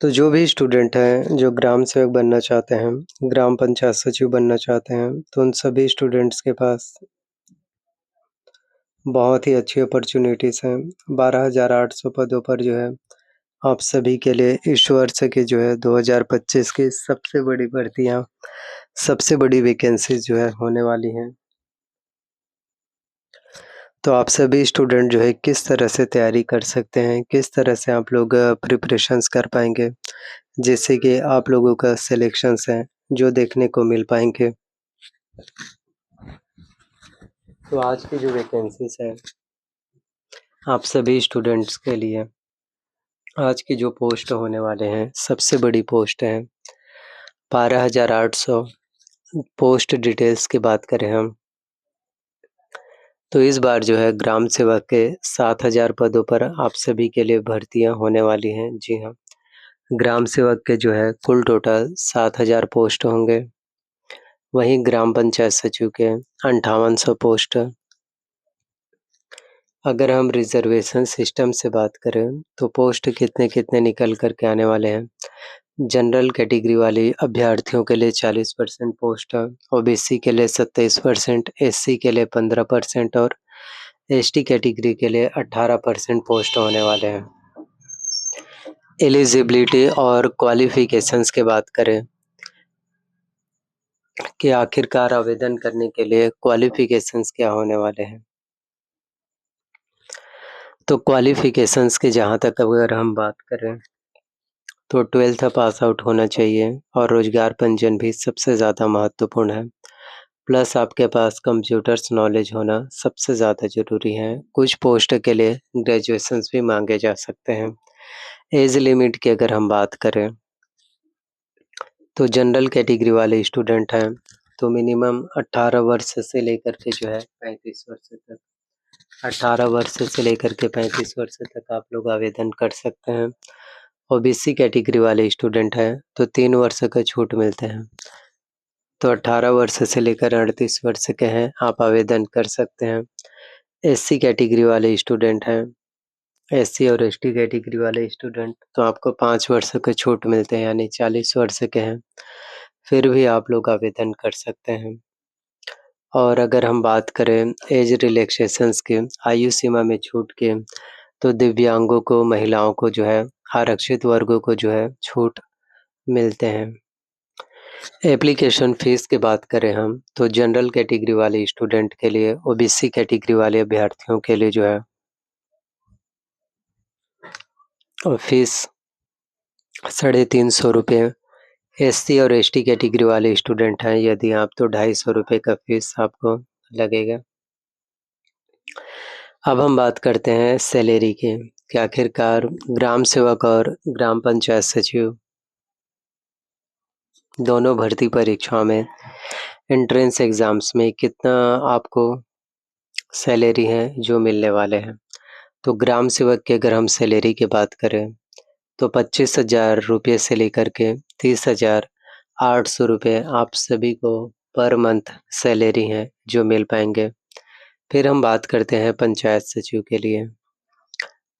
तो जो भी स्टूडेंट हैं, जो ग्राम सेवक बनना चाहते हैं, ग्राम पंचायत सचिव बनना चाहते हैं, तो उन सभी स्टूडेंट्स के पास बहुत ही अच्छी अपॉर्च्युनिटीज़ हैं। 12,800 पदों पर जो है, आप सभी के लिए इस वर्ष की जो है 2025 की सबसे बड़ी भर्तियाँ, सबसे बड़ी वैकेंसीज़ जो है होने वाली हैं। तो आप सभी स्टूडेंट जो है किस तरह से तैयारी कर सकते हैं, किस तरह से आप लोग प्रिपरेशंस कर पाएँगे, जिससे कि आप लोगों का सिलेक्शंस है, जो देखने को मिल पाएँगे। तो आज की जो वैकेंसीज़ है, आप सभी स्टूडेंट्स के लिए आज की जो पोस्ट होने वाले हैं, सबसे बड़ी पोस्ट है 12,800 पोस्ट डिटेल्स की बात करें हम, तो इस बार जो है ग्राम सेवक के 7,000 पदों पर आप सभी के लिए भर्तियाँ होने वाली हैं। जी हाँ, ग्राम सेवक के जो है कुल टोटल 7,000 पोस्ट होंगे। वहीं ग्राम पंचायत सचिव के 5800 पोस्ट। अगर हम रिज़र्वेशन सिस्टम से बात करें, तो पोस्ट कितने-कितने निकल कर के आने वाले हैं। जनरल कैटेगरी वाले अभ्यर्थियों के लिए 40% पोस्ट, ओबीसी के लिए 27%, एससी के लिए 15% और एसटी कैटेगरी के लिए 18% पोस्ट होने वाले हैं। एलिजिबिलिटी और क्वालिफ़िकेशंस की बात करें कि आखिरकार आवेदन करने के लिए क्वालिफ़िकेशंस क्या होने वाले हैं। तो क्वालिफ़िकेशंस की जहाँ तक अगर हम बात करें, तो 12th पास आउट होना चाहिए और रोज़गार पंजीयन भी सबसे ज़्यादा महत्वपूर्ण है। प्लस आपके पास कंप्यूटर्स नॉलेज होना सबसे ज़्यादा ज़रूरी है। कुछ पोस्ट के लिए ग्रेजुएशंस भी माँगे जा सकते हैं। एज लिमिट की अगर हम बात करें, तो जनरल कैटेगरी वाले स्टूडेंट हैं, तो मिनिमम 18 वर्ष से लेकर के जो है 35 वर्ष तक 18 वर्ष से लेकर के 35 वर्ष तक आप लोग आवेदन कर सकते हैं। ओबीसी कैटेगरी वाले स्टूडेंट हैं, तो 3 वर्ष का छूट मिलते हैं। तो 18 वर्ष से लेकर 38 वर्ष के हैं, आप आवेदन कर सकते हैं। एससी कैटेगरी वाले स्टूडेंट हैं, एससी और एसटी कैटेगरी वाले स्टूडेंट, तो आपको 5 वर्ष का छूट मिलते हैं, यानी 40 वर्ष के हैं, फिर भी आप लोग आवेदन कर सकते हैं। और अगर हम बात करें एज रिलैक्सेशंस की, आयु सीमा में छूट की, तो दिव्यांगों को, महिलाओं को जो है, आरक्षित वर्गों को जो है छूट मिलते हैं। एप्लीकेशन फ़ीस की बात करें हम, तो जनरल कैटेगरी वाले स्टूडेंट के लिए, ओबीसी कैटेगरी वाले अभ्यर्थियों के लिए जो है फ़ीस ₹350 एससी और एसटी कैटेगरी वाले स्टूडेंट हैं यदि आप, तो ₹250 का फ़ीस आपको लगेगा। अब हम बात करते हैं सैलरी की, कि आखिरकार ग्राम सेवक और ग्राम पंचायत सचिव दोनों भर्ती परीक्षाओं में, एंट्रेंस एग्ज़ाम्स में कितना आपको सैलरी है जो मिलने वाले हैं। तो ग्राम सेवक की अगर हम सैलरी की बात करें, तो ₹25,000 से लेकर के ₹30,800 आप सभी को पर मंथ सैलरी है जो मिल पाएँगे। फिर हम बात करते हैं पंचायत सचिव के लिए,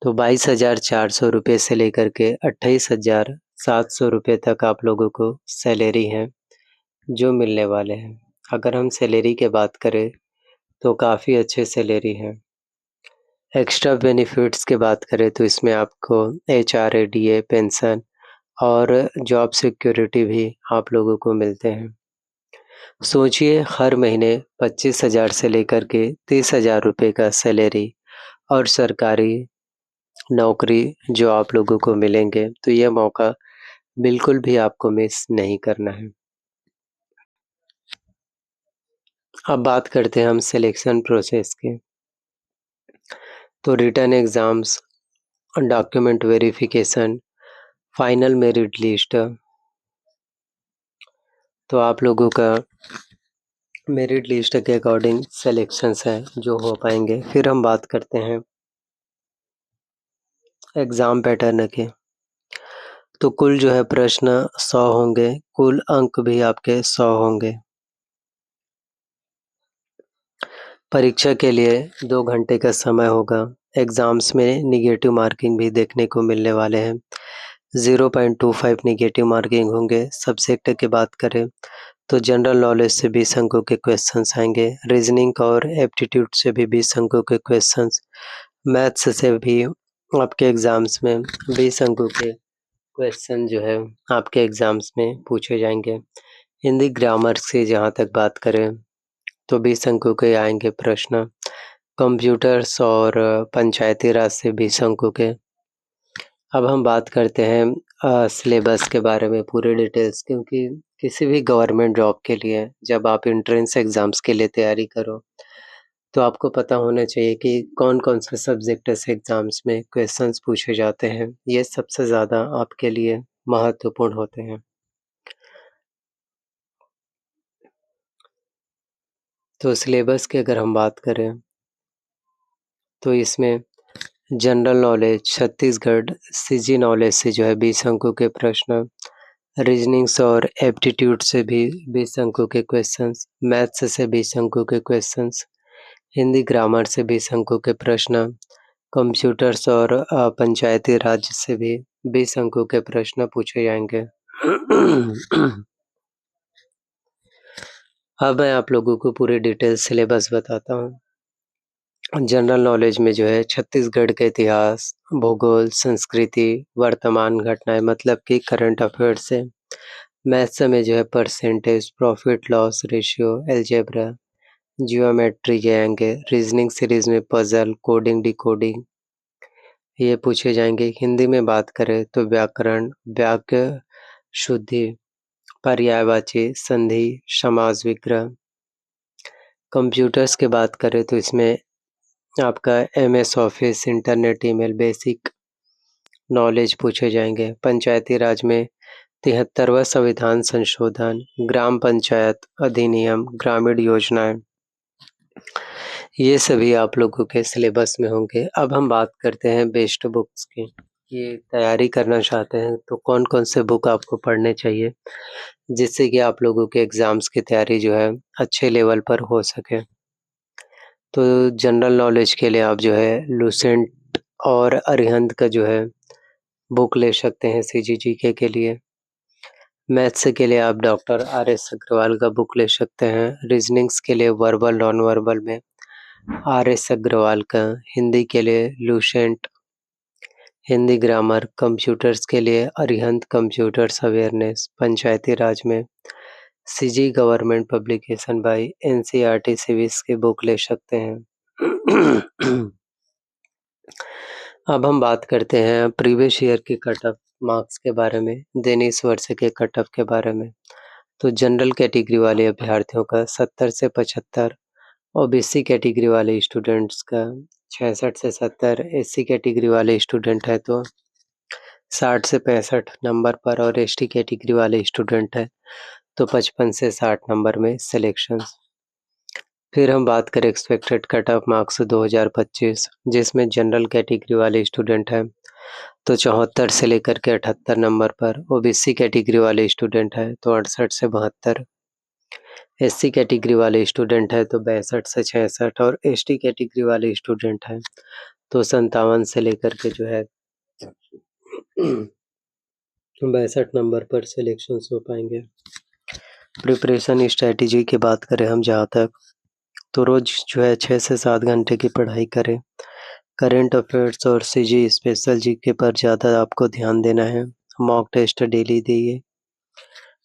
तो ₹22,400 से लेकर के ₹28,700 तक आप लोगों को सैलरी है जो मिलने वाले हैं। अगर हम सैलरी की बात करें, तो काफ़ी अच्छे सैलरी हैं। एक्स्ट्रा बेनिफिट्स की बात करें, तो इसमें आपको एचआरए, पेंशन और जॉब सिक्योरिटी भी आप लोगों को मिलते हैं। सोचिए, हर महीने 25,000 से लेकर के ₹30,000 का सैलरी और सरकारी नौकरी जो आप लोगों को मिलेंगे, तो ये मौका बिल्कुल भी आपको मिस नहीं करना है। अब बात करते हैं हम सिलेक्शन प्रोसेस की। तो written exams, document verification, final merit list, तो आप लोगों का मेरिट लिस्ट के अकॉर्डिंग सिलेक्शंस हैं जो हो पाएँगे। फिर हम बात करते हैं एग्ज़ाम पैटर्न के। तो कुल जो है प्रश्न 100 होंगे, कुल अंक भी आपके 100 होंगे। परीक्षा के लिए 2 घंटे का समय होगा। एग्ज़ाम्स में नेगेटिव मार्किंग भी देखने को मिलने वाले हैं। 0.25 नेगेटिव मार्किंग होंगे। सब्जेक्ट की बात करें तो जनरल नॉलेज से 20 अंकों के क्वेश्चंस आएंगे। रीजनिंग और एप्टीट्यूड से भी 20 अंकों के क्वेश्चंस। मैथ्स से भी आपके एग्जाम्स में 20 अंकों के क्वेश्चन जो है आपके एग्जाम्स में पूछे जाएंगे। हिंदी ग्रामर से जहाँ तक बात करें तो 20 अंकों के आएंगे प्रश्न। कंप्यूटर्स और पंचायती राज से 20 अंकों के। अब हम बात करते हैं सिलेबस के बारे में पूरे डिटेल्स, क्योंकि किसी भी गवर्नमेंट जॉब के लिए जब आप एंट्रेंस एग्ज़ाम्स के लिए तैयारी करो तो आपको पता होना चाहिए कि कौन-कौन से सब्जेक्ट से एग्ज़ाम्स में क्वेश्चंस पूछे जाते हैं। ये सबसे ज़्यादा आपके लिए महत्वपूर्ण होते हैं। तो सिलेबस की अगर हम बात करें तो इसमें general knowledge Chhattisgarh CG knowledge से जो है 20 अंकों के प्रश्न। रीजनिंग्स और एप्टीट्यूड से भी 20 अंकों के क्वेश्चंस। मैथ्स से 20 अंकों के क्वेश्चंस। हिंदी ग्रामर से 20 अंकों के प्रश्न। कंप्यूटर्स और पंचायती राज से भी 20 अंकों के प्रश्न पूछे जाएंगे। अब मैं आप लोगों को पूरे डिटेल सिलेबस बताता हूँ। जनरल नॉलेज में जो है छत्तीसगढ़ के इतिहास, भूगोल, संस्कृति, वर्तमान घटनाएं मतलब कि करंट अफेयर्स से। मैथ्स में जो है percentage, profit loss ratio, algebra, geometry के आएंगे। रीजनिंग सीरीज में पजल, कोडिंग, डिकोडिंग ये पूछे जाएंगे। हिंदी में बात करें तो व्याकरण, वाक्य शुद्धि, पर्यायवाची, संधि, समास विग्रह। कंप्यूटर्स की बात करें तो इसमें आपका MS office, internet, email, basic knowledge पूछे जाएंगे। पंचायती राज में 73वां संविधान संशोधन, ग्राम पंचायत अधिनियम, ग्रामीण योजनाएं, ये सभी आप लोगों के सिलेबस में होंगे। अब हम बात करते हैं बेस्ट बुक्स की। ये तैयारी करना चाहते हैं तो कौन-कौन से बुक आपको पढ़ने चाहिए जिससे कि आप लोगों के एग्ज़ाम्स की तैयारी जो है अच्छे लेवल पर हो सके। तो जनरल नॉलेज के लिए आप जो है लुसेंट और अरिहंत का जो है बुक ले सकते हैं सीजीजीके के लिए। मैथ्स के लिए आप डॉक्टर आर.एस. अग्रवाल का बुक ले सकते हैं। रीजनिंग्स के लिए वर्बल, नॉन वर्बल में आर.एस. अग्रवाल का। हिंदी के लिए लुसेंट, हिंदी ग्रामर। कंप्यूटर्स के लिए अरिहंत कंप्यूटर्स अवेयरनेस। पंचायती राज में CG government publication bye NCERT civics की बुक ले सकते हैं। अब हम बात करते हैं प्रीवियस ईयर के कट ऑफ मार्क्स के बारे में, दैनिक इस वर्ष के कट ऑफ के बारे में। तो जनरल कैटेगरी वाले अभ्यर्थियों का 70 से 75, ओबीसी कैटेगरी वाले स्टूडेंट्स का 66 से 70, एससी कैटेगरी वाले स्टूडेंट है तो 60 से 65 नंबर पर, और एसटी कैटेगरी वाले स्टूडेंट है तो 55 से 60 नंबर में सिलेक्शंस। फिर हम बात करें एक्सपेक्टेड कट ऑफ मार्क्स 2025, जिसमें जनरल कैटेगरी वाले स्टूडेंट हैं तो 74 से लेकर के 78 नंबर पर, ओबीसी कैटेगरी वाले स्टूडेंट है तो 68 से 72, एससी कैटेगरी वाले स्टूडेंट है तो 62 से 66, और एसटी कैटेगरी वाले स्टूडेंट हैं तो 57 से लेकर के जो है 62 नंबर पर सिलेक्शंस हो पाएंगे। प्रिपरेशन स्ट्रेटजी की बात करें हम जहाँ तक, तो रोज जो है 6 से 7 घंटे की पढ़ाई करें। करंट अफेयर्स और सीजी स्पेशल जीके पर ज़्यादा आपको ध्यान देना है। मॉक टेस्ट डेली दिए।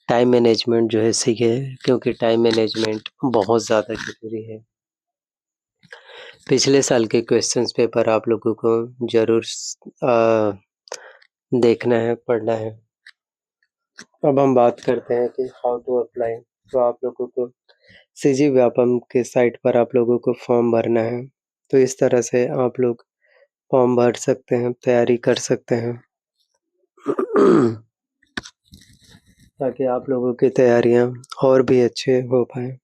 टाइम मैनेजमेंट जो है सीखे, क्योंकि टाइम मैनेजमेंट बहुत ज़्यादा ज़रूरी है। पिछले साल के क्वेश्चंस पेपर आप लोगों को ज़रूर देखना है, पढ़ना है। अब हम बात करते हैं कि हाउ टू अप्लाई। तो आप लोगों को सीजी व्यापम के साइट पर आप लोगों को फॉर्म भरना है। तो इस तरह से आप लोग फॉर्म भर सकते हैं, तैयारी कर सकते हैं ताकि आप लोगों की तैयारियां और भी अच्छे हो पाए।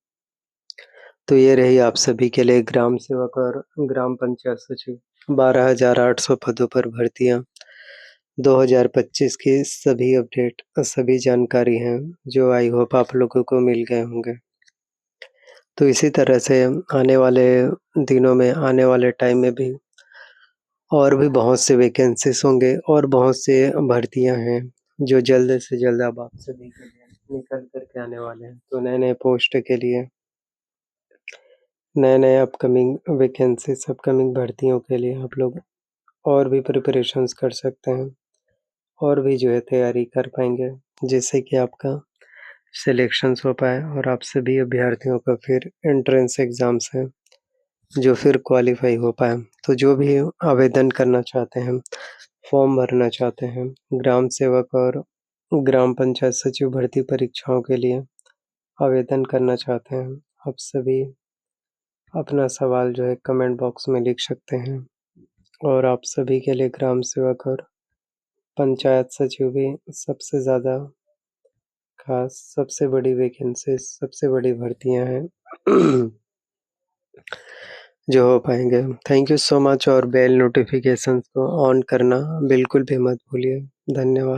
तो ये रही आप सभी के लिए ग्राम सेवक और ग्राम पंचायत सचिव 12,800 पदों पर भर्तियां 2025 की सभी अपडेट, सभी जानकारी हैं जो आई होप आप लोगों को मिल गए होंगे। तो इसी तरह से आने वाले दिनों में, आने वाले टाइम में भी और भी बहुत से वैकेंसीज़ होंगे और बहुत से भर्तियाँ हैं, जो जल्द से जल्द अब आप सभी के लिए निकल कर के आने वाले हैं। तो नए-नए पोस्ट के लिए नए-नए अपकमिंग वैकेंसीज़, अपकमिंग भर्तियों के लिए आप लोग और भी प्रिपरेशंस कर सकते हैं और भी जो है तैयारी कर पाएँगे, जिससे कि आपका सिलेक्शंस हो पाए और आप सभी अभ्यर्थियों का फिर एंट्रेंस एग्ज़ाम्स हैं, जो फिर क्वालीफ़ाई हो पाएँ। तो जो भी आवेदन करना चाहते हैं, फॉर्म भरना चाहते हैं, ग्राम सेवक और ग्राम पंचायत सचिव भर्ती परीक्षाओं के लिए आवेदन करना चाहते हैं, आप सभी अपना सवाल जो है कमेंट बॉक्स में लिख सकते हैं और आप सभी के लिए ग्राम सेवक और पंचायत सचिव भी सबसे ज़्यादा खास, सबसे बड़ी वैकेंसीज़, सबसे बड़ी भर्तियाँ हैं जो हो पाएँगे। थैंक यू सो मच और बेल नोटिफ़िकेशंस को ऑन करना बिल्कुल भी मत भूलिए। धन्यवाद।